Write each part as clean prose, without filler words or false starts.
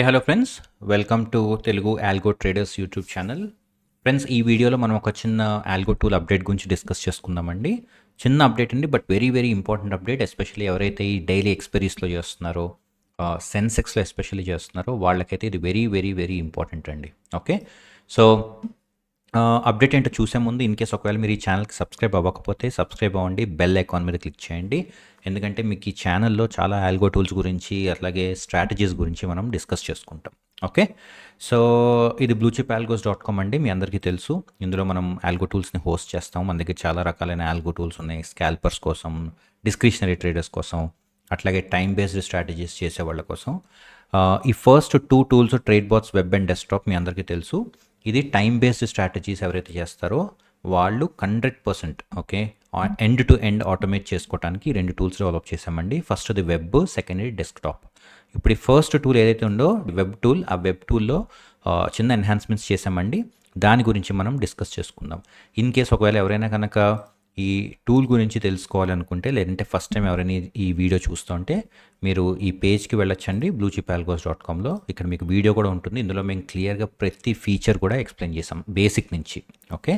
Hello friends, welcome to Telugu algo traders YouTube channel. Friends, ఈ వీడియోలో మనం ఒక చిన్న ఆల్గో టూల్ అప్డేట్ గురించి డిస్కస్ చేసుకుందామండి. చిన్న అప్డేట్ అండి, but very very important update. Especially ఎవరైతే ఈ డైలీ ఎక్స్పైరీస్లో చేస్తున్నారో, సెన్సెక్స్లో ఎస్పెషల్లీ చేస్తున్నారో వాళ్ళకైతే ఇది వెరీ వెరీ వెరీ ఇంపార్టెంట్ అండి. ఓకే, సో అప్డేట్ ఏంటో చూసే ముందు ఇన్ కేస్ ఒకవేళ మీరు ఈ ఛానల్కి సబ్స్క్రైబ్ అవ్వకపోతే సబ్స్క్రైబ్ అవ్వండి, బెల్ ఐకాన్ మీద క్లిక్ చేయండి. ఎందుకంటే మీకు ఈ ఛానల్లో చాలా ఆల్గో టూల్స్ గురించి అలాగే స్ట్రాటజీస్ గురించి మనం డిస్కస్ చేసుకుంటాం. ఓకే, సో ఇది bluechipalgos.com అండి, మీ అందరికీ తెలుసు. ఇందులో మనం ఆల్గో టూల్స్ని హోస్ట్ చేస్తాం. మన దగ్గర చాలా రకాలైన ఆల్గో టూల్స్ ఉన్నాయి, స్కాల్పర్స్ కోసం, డిస్క్రిషనరీ ట్రేడర్స్ కోసం, అట్లాగే టైం బేస్డ్ స్ట్రాటజీస్ చేసే వాళ్ళ కోసం. ఈ first 2 tools trade bots web and desktop మీ అందరికీ తెలుసు. ఇది టైం బేస్డ్ స్ట్రాటజీస్ ఎవరైతే చేస్తారో వాళ్ళు 100% okay end to end automate చేసుకోవడానికి 2 టూల్స్ డెవలప్ చేసామండి. ఫస్ట్ అది వెబ్, సెకండ్ డెస్క్టాప్. ఇప్పుడు ఈ ఫస్ట్ టూల్ ఏదైతే ఉందో వెబ్ టూల్, ఆ వెబ్ టూల్లో చిన్న ఎన్హాన్స్మెంట్స్ చేసామండి. దాని గురించి మనం డిస్కస్ చేసుకుందాం. ఇన్ కేస్ ఒకవేళ ఎవరైనా కనుక ఈ టూల్ గురించి తెలుసుకోవాలనుకుంటే, లేదంటే ఫస్ట్ టైం ఎవరైనా ఈ వీడియో చూస్తుంటే మీరు ఈ పేజ్కి వెళ్ళొచ్చండి bluechipalgos.comలో. ఇక్కడ మీకు వీడియో కూడా ఉంటుంది. ఇందులో మేము క్లియర్గా ప్రతి ఫీచర్ కూడా ఎక్స్ప్లెయిన్ చేసాం బేసిక్ నుంచి. ఓకే,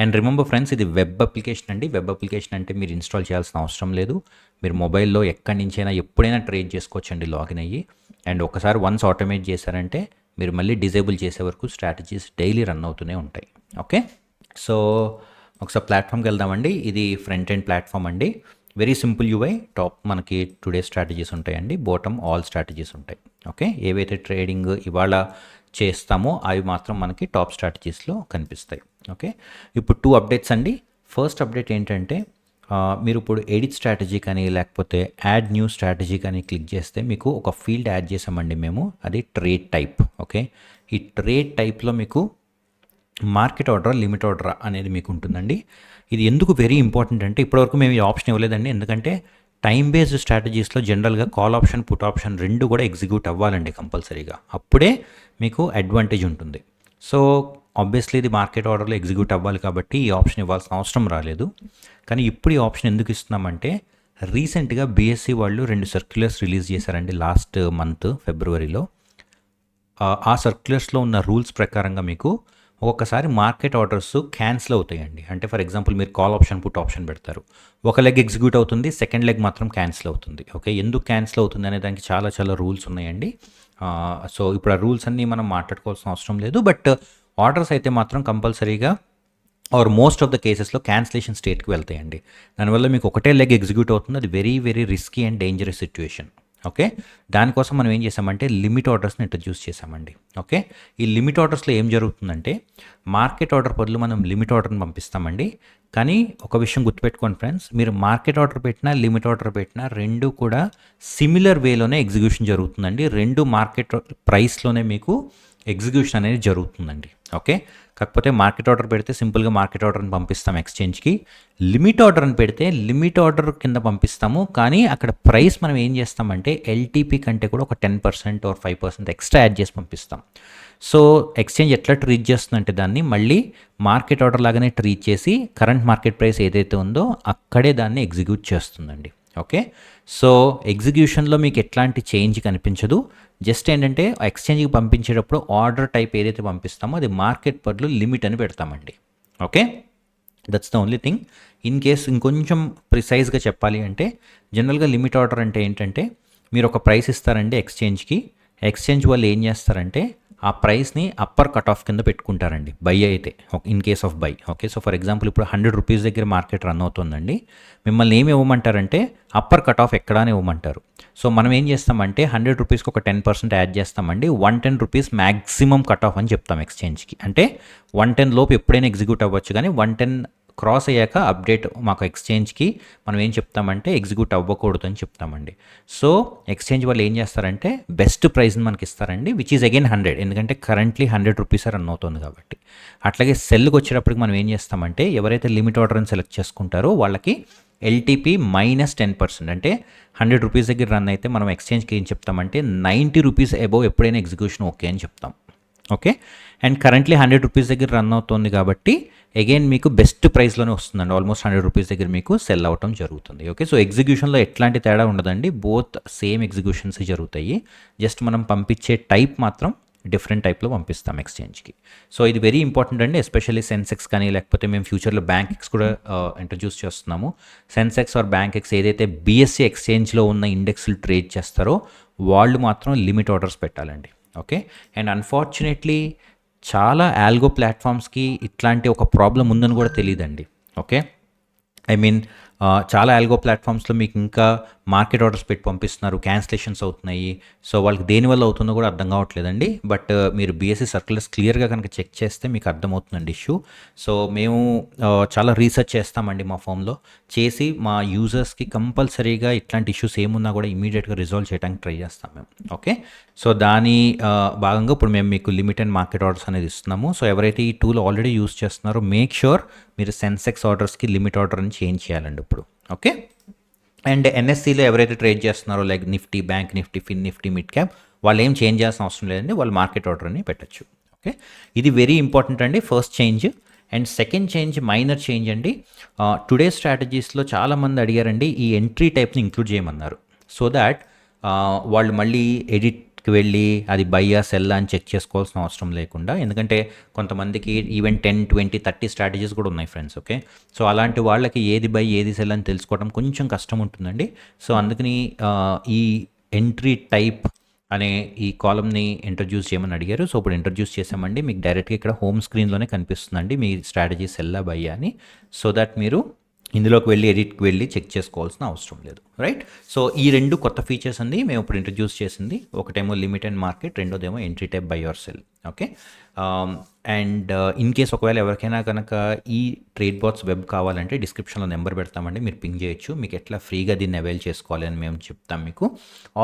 అండ్ రిమెంబర్ ఫ్రెండ్స్, ఇది వెబ్ అప్లికేషన్ అండి. వెబ్ అప్లికేషన్ అంటే మీరు ఇన్స్టాల్ చేయాల్సిన అవసరం లేదు. మీరు మొబైల్లో ఎక్కడి నుంచైనా ఎప్పుడైనా ట్రేడ్ చేసుకోవచ్చండి లాగిన్ అయ్యి. అండ్ ఒకసారి వన్స్ ఆటోమేట్ చేశారంటే మీరు మళ్ళీ డిజేబుల్ చేసే వరకు స్ట్రాటజీస్ డైలీ రన్ అవుతూనే ఉంటాయి. ఓకే, సో ఒకసారి ప్లాట్ఫామ్కి వెళ్దామండి. ఇది ఫ్రంట్ ఎండ్ ప్లాట్ఫామ్ అండి. Very simple UI. టాప్ మనకి టుడే స్ట్రాటజీస్ ఉంటాయండి, బాటమ్ ఆల్ స్ట్రాటజీస్ ఉంటాయి. ఓకే, ఏవైతే ట్రేడింగ్ ఇవాళ చేస్తామో అవి మాత్రం మనకి టాప్ స్ట్రాటజీస్లో కనిపిస్తాయి. ఓకే, ఇప్పుడు 2 అప్డేట్స్ అండి. ఫస్ట్ అప్డేట్ ఏంటంటే మీరు ఇప్పుడు ఎడిట్ స్ట్రాటజీ కానీ లేకపోతే యాడ్ న్యూ స్ట్రాటజీ కానీ క్లిక్ చేస్తే మీకు ఒక ఫీల్డ్ యాడ్ చేసామండి మేము. అది ట్రేడ్ టైప్. ఓకే, ఈ ట్రేడ్ టైప్లో మీకు మార్కెట్ ఆర్డర్, లిమిట్ ఆర్డర్ అనేది మీకు ఉంటుందండి. ఇది ఎందుకు వెరీ ఇంపార్టెంట్ అంటే ఇప్పటివరకు మేము ఈ ఆప్షన్ ఇవ్వలేదండి. ఎందుకంటే టైం బేస్డ్ స్ట్రాటజీస్లో జనరల్గా కాల్ ఆప్షన్, పుట్ ఆప్షన్ 2 కూడా ఎగ్జిక్యూట్ అవ్వాలండి కంపల్సరీగా. అప్పుడే మీకు అడ్వాంటేజ్ ఉంటుంది. సో ఆబ్వియస్లీ ఇది మార్కెట్ ఆర్డర్లో ఎగ్జిక్యూట్ అవ్వాలి కాబట్టి ఈ ఆప్షన్ ఇవ్వాల్సిన అవసరం రాలేదు. కానీ ఇప్పుడు ఈ ఆప్షన్ ఎందుకు ఇస్తున్నామంటే రీసెంట్గా బీఎస్సీ వాళ్ళు 2 సర్క్యులర్స్ రిలీజ్ చేశారండి లాస్ట్ మంత్ ఫిబ్రవరిలో. ఆ సర్క్యులర్స్లో ఉన్న రూల్స్ ప్రకారంగా మీకు ఒక్కొక్కసారి మార్కెట్ ఆర్డర్స్ క్యాన్సిల్ అవుతాయండి. అంటే ఫర్ ఎగ్జాంపుల్ మీరు కాల్ ఆప్షన్, పుట్ ఆప్షన్ పెడతారు, ఒక లెగ్ ఎగ్జిక్యూట్ అవుతుంది, సెకండ్ లెగ్ మాత్రం క్యాన్సిల్ అవుతుంది. ఓకే, ఎందుకు క్యాన్సిల్ అవుతుంది అనే దానికి చాలా చాలా రూల్స్ ఉన్నాయండి. సో ఇప్పుడు ఆ రూల్స్ అన్నీ మనం మాట్లాడుకోవాల్సిన అవసరం లేదు. బట్ ఆర్డర్స్ అయితే మాత్రం కంపల్సరీగా ఆర్ మోస్ట్ ఆఫ్ ద కేసెస్లో క్యాన్సిలేషన్ స్టేట్కి వెళ్తాయండి. దానివల్ల మీకు ఒకటే లెగ్ ఎగ్జిక్యూట్ అవుతుంది. అది very very risky and dangerous situation. Okay, దానికోసం మనం ఏం చేసామంటే లిమిట్ ఆర్డర్స్ని ఇంట్రడ్యూస్ చేసామండి. ఓకే, ఈ లిమిట్ ఆర్డర్స్లో ఏం జరుగుతుందంటే మార్కెట్ ఆర్డర్ బదులు మనం లిమిట్ ఆర్డర్ని పంపిస్తామండి. కానీ ఒక విషయం గుర్తుపెట్టుకోండి ఫ్రెండ్స్, మీరు మార్కెట్ ఆర్డర్ పెట్టినా లిమిట్ ఆర్డర్ పెట్టినా 2 కూడా సిమిలర్ వేలోనే ఎగ్జిక్యూషన్ జరుగుతుందండి. 2 మార్కెట్ ప్రైస్లోనే మీకు ఎగ్జిక్యూషన్ అనేది జరుగుతుందండి. ఓకే, కాకపోతే మార్కెట్ ఆర్డర్ పెడితే సింపుల్గా మార్కెట్ ఆర్డర్ని పంపిస్తాం ఎక్స్చేంజ్కి. లిమిట్ ఆర్డర్ అని పెడితే లిమిట్ ఆర్డర్ కింద పంపిస్తాము. కానీ అక్కడ ప్రైస్ మనం ఏం చేస్తామంటే ఎల్టీపీ కంటే కూడా ఒక 10% ఆర్ 5% ఎక్స్ట్రా యాడ్ చేసి పంపిస్తాం. సో ఎక్స్చేంజ్ ఎట్లా ట్రీట్ చేస్తుందంటే దాన్ని మళ్ళీ మార్కెట్ ఆర్డర్ లాగానే ట్రీట్ చేసి కరెంట్ మార్కెట్ ప్రైస్ ఏదైతే ఉందో అక్కడే దాన్ని ఎగ్జిక్యూట్ చేస్తుందండి. ఓకే, సో ఎగ్జిక్యూషన్లో మీకు ఎట్లాంటి చేంజ్ కనిపించదు. జస్ట్ ఏంటంటే ఎక్స్చేంజ్కి పంపించేటప్పుడు ఆర్డర్ టైప్ ఏదైతే పంపిస్తామో అది మార్కెట్ బదులు లిమిట్ అని పెడతామండి. Okay, that's the only thing. In case ఇంకొంచెం ప్రిసైజ్గా చెప్పాలి అంటే జనరల్గా లిమిట్ ఆర్డర్ అంటే ఏంటంటే మీరు ఒక ప్రైస్ ఇస్తారండి ఎక్స్చేంజ్కి. ఎక్స్చేంజ్ వాళ్ళు ఏం చేస్తారంటే ఆ ప్రైస్ని అప్పర్ కట్ ఆఫ్ కింద పెట్టుకుంటారండి బై అయితే, in case of by. Okay, so for example ఇప్పుడు 100 రూపీస్ దగ్గర మార్కెట్ రన్ అవుతుందండి. మిమ్మల్ని ఏమి ఇవ్వమంటారంటే అప్పర్ కట్ ఆఫ్ ఎక్కడానే ఇవ్వమంటారు. సో మనం ఏం చేస్తామంటే 100 రూపీస్కి ఒక 10% యాడ్ చేస్తామండి. 110 రూపీస్ మ్యాక్సిమం కట్ ఆఫ్ అని చెప్తాం ఎక్స్చేంజ్కి. అంటే 110 లోపు ఎప్పుడైనా ఎగ్జిక్యూట్ అవ్వచ్చు, కానీ 110 క్రాస్ అయ్యాక అప్డేట్ మాకు ఎక్స్చేంజ్కి మనం ఏం చెప్తామంటే ఎగ్జిక్యూట్ అవ్వకూడదు అని చెప్తామండి. సో ఎక్స్చేంజ్ వాళ్ళు ఏం చేస్తారంటే బెస్ట్ ప్రైస్ని మనకి ఇస్తారండి, విచ్ ఈజ్ అగైన్ 100. ఎందుకంటే కరెంట్లీ 100 రూపీస్ రన్ అవుతుంది కాబట్టి. అట్లాగే సెల్కి వచ్చేటప్పటికి మనం ఏం చేస్తామంటే ఎవరైతే లిమిట్ ఆర్డర్ని సెలెక్ట్ చేసుకుంటారో వాళ్ళకి ఎల్టీపీ -10%. అంటే 100 రూపీస్ దగ్గర రన్ అయితే మనం ఎక్స్చేంజ్కి ఏం చెప్తామంటే 90 రూపీస్ అబోవ్ ఎప్పుడైనా ఎగ్జిక్యూషన్ ఓకే అని చెప్తాం. ఓకే. అండ్ కరెంట్లీ 100 రూపీస్ దగ్గర రన్ అవుతుంది కాబట్టి అగైన్ మీకు బెస్ట్ ప్రైస్లోనే వస్తుందండి. ఆల్మోస్ట్ 100 రూపీస్ దగ్గర మీకు సెల్ అవ్వటం జరుగుతుంది. ఓకే. సో ఎగ్జిక్యూషన్లో ఎట్లాంటి తేడా ఉండదండి. బోత్ సేమ్ ఎగ్జిక్యూషన్స్ జరుగుతాయి. జస్ట్ మనం పంపించే టైప్ మాత్రం డిఫరెంట్ టైప్లో పంపిస్తాం ఎక్స్చేంజ్కి. సో ఇది వెరీ ఇంపార్టెంట్ అండి. ఎస్పెషల్లీ సెన్సెక్స్ కానీ లేకపోతే మేము ఫ్యూచర్లో బ్యాంక్ ఎక్స్ కూడా ఇంట్రడ్యూస్ చేస్తున్నాము. సెన్సెక్స్ ఆర్ బ్యాంక్ ఎక్స్ ఏదైతే బీఎస్సీ ఎక్స్చేంజ్లో ఉన్న ఇండెక్స్లు ట్రేడ్ చేస్తారో వాళ్ళు మాత్రం లిమిట్ ఆర్డర్స్ పెట్టాలండి. ఓకే. అండ్ అన్ఫార్చునేట్లీ చాలా ఆల్గో ప్లాట్ఫామ్స్కి ఇట్లాంటి ఒక ప్రాబ్లం ఉందని కూడా తెలియదండి. ఓకే. ఐ మీన్ చాలా ఆల్గో ప్లాట్ఫామ్స్లో మీకు ఇంకా మార్కెట్ ఆర్డర్స్ పెట్టి పంపిస్తున్నారు, క్యాన్సిలేషన్స్ అవుతున్నాయి. సో వాళ్ళకి దేనివల్ల అవుతుందో కూడా అర్థం కావట్లేదండి. బట్ మీరు బీఎస్సీ సర్క్యులర్స్ క్లియర్గా కనుక చెక్ చేస్తే మీకు అర్థమవుతుందండి ఇష్యూ. సో మేము చాలా రీసెర్చ్ చేస్తామండి మా ఫోన్లో, చేసి మా యూజర్స్కి కంపల్సరీగా ఇట్లాంటి ఇష్యూస్ ఏమున్నా కూడా ఇమీడియట్గా రిజాల్వ్ చేయడానికి ట్రై చేస్తాం మేము. ఓకే. సో దాని భాగంగా ఇప్పుడు మేము మీకు లిమిట్ అండ్ మార్కెట్ ఆర్డర్స్ అనేది ఇస్తున్నాము. సో ఎవరైతే ఈ టూల్ ఆల్రెడీ యూస్ చేస్తున్నారో మేక్ ష్యూర్ మీరు సెన్సెక్స్ ఆర్డర్స్కి లిమిట్ ఆర్డర్ అని చేంజ్ చేయాలండి ఇప్పుడు. ఓకే. అండ్ ఎన్ఎస్సీలో ఎవరైతే ట్రేడ్ చేస్తున్నారో లైక్ నిఫ్టీ, బ్యాంక్ నిఫ్టీ, ఫిన్ నిఫ్టీ, మిడ్ క్యాప్, వాళ్ళు ఏం చేంజ్ చేయాల్సిన అవసరం లేదండి. వాళ్ళు మార్కెట్ ఆర్డర్ అని పెట్టచ్చు. ఓకే. ఇది వెరీ ఇంపార్టెంట్ అండి, first change. And second change minor change అండి. టుడే స్ట్రాటజీస్లో చాలామంది అడిగారండి ఈ ఎంట్రీ టైప్ని ఇంక్లూడ్ చేయమన్నారు. సో దాట్ వాళ్ళు మళ్ళీ ఎడిట్కి వెళ్ళి అది బయ్యా సెల్ అని చెక్ చేసుకోవాల్సిన అవసరం లేకుండా, ఎందుకంటే కొంతమందికి ఈవెన్ 10, 20, 30 స్ట్రాటజీస్ కూడా ఉన్నాయి ఫ్రెండ్స్. ఓకే. సో అలాంటి వాళ్ళకి ఏది బై ఏది సెల్ అని తెలుసుకోవడం కొంచెం కష్టం ఉంటుందండి. సో అందుకని ఈ ఎంట్రీ టైప్ అనే ఈ కాలమ్ని ఇంట్రడ్యూస్ చేయమని అడిగారు. సో ఇప్పుడు ఇంట్రడ్యూస్ చేసామండి. మీకు డైరెక్ట్గా ఇక్కడ హోమ్ స్క్రీన్లోనే కనిపిస్తుందండి మీ స్ట్రాటజీ సెల్లా బయ్యా అని. సో దట్ మీరు ఇందులోకి వెళ్ళి ఎడిట్కి వెళ్ళి చెక్ చేసుకోవాల్సిన అవసరం లేదు. రైట్. సో ఈ రెండు కొత్త ఫీచర్స్ అండి మేము ఇప్పుడు ఇంట్రడ్యూస్ చేసింది. ఒకటేమో లిమిట్ అండ్ మార్కెట్, రెండోదేమో entry type buy or sell. Okay. And in case ఒకవేళ ఎవరికైనా కనుక ఈ ట్రేడ్ బాట్స్ వెబ్ కావాలంటే డిస్క్రిప్షన్లో నెంబర్ పెడతామండి, మీరు పింగ్ చేయొచ్చు. మీకు ఎట్లా ఫ్రీగా దీన్ని అవైల్ చేసుకోవాలి అని మేము చెప్తాం మీకు.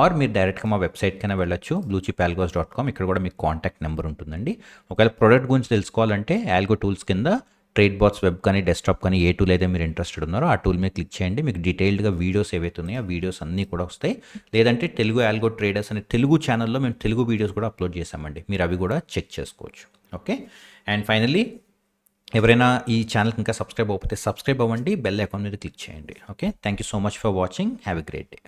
ఆర్ మీరు డైరెక్ట్గా మా వెబ్సైట్కైనా వెళ్ళొచ్చు, bluechipalgos.com. ఇక్కడ కూడా మీకు కాంటాక్ట్ నెంబర్ ఉంటుందండి. ఒకవేళ ప్రోడక్ట్ గురించి తెలుసుకోవాలంటే ఆల్గో టూల్స్ కింద ట్రేడ్ బాట్స్ వెబ్ కానీ డెస్క్టాప్ కానీ ఏ టూల్ అయితే మీరు ఇంట్రెస్టెడ్ ఉన్నారో ఆ టూల్ మీద క్లిక్ చేయండి. మీకు డీటెయిల్డ్గా వీడియోస్ ఏవైతే ఉన్నాయో ఆ వీడియోస్ అన్నీ కూడా వస్తాయి. లేదంటే తెలుగు ఆల్గో ట్రేడర్స్ అనే తెలుగు ఛానల్లో మేము తెలుగు వీడియోస్ కూడా అప్లోడ్ చేసామండి, మీరు అవి కూడా చెక్ చేసుకోవచ్చు. ఓకే. అండ్ ఫైనల్లీ ఎవరైనా ఈ ఛానల్కి ఇంకా సబ్స్క్రైబ్ అవ్వకపోతే సబ్స్క్రైబ్ అవ్వండి, బెల్ ఐకాన్ మీద క్లిక్ చేయండి. Okay. Thank you so much for watching. Have a great day.